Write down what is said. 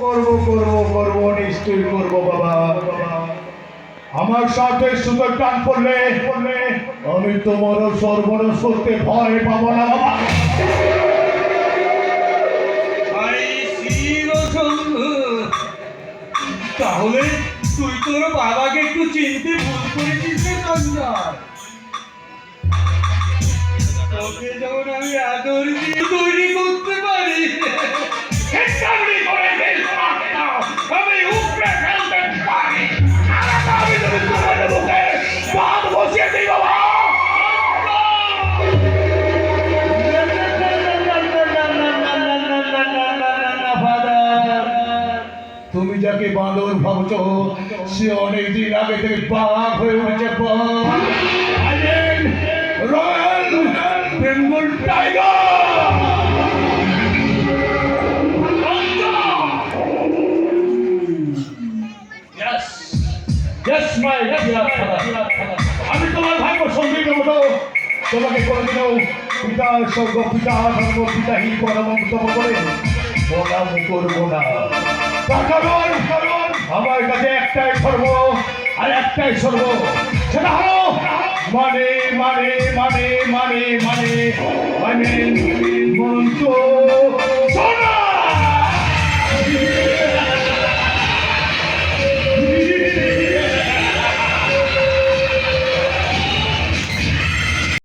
করবো করবো করবো নিশ্চয়ই করবো বাবা। আমার সাথে সুযোগ টান পড়লে আমি তোমারও সর্বনাশ করতে ভয় পাবো না বাবা। তাহলে তুই তোর বাবাকে একটু চিনতে ভুল করেছিস রে সঞ্জয়। তোকে যেমন আমি আদর দিয়ে তৈরি করতে পারি, আমি উপরে ফেলতে পারি। আমি যদি তোমাদের মুখে বাদ বসিয়ে দিই বাবা। তুমি যাকে বাঁদর ভাবছো সে অনেকদিন আগে থেকে বাঘ হয়ে উঠেছে। Royal Bengal tiger. আমি তোমার ভাগ্য সঙ্গীত মতো তোমাকে কোনোদিনও পিতা স্বর্গ পিতা ধর্ম পিতাহীন পরমন্তম করে বনাম করবো না। তার কারণ আমার কাছে একটাই ধর্ম আর একটাই স্বর্গ, সেটা হলো মানে মানে মানে মানে মানে মানে মন্ত্র শোনা।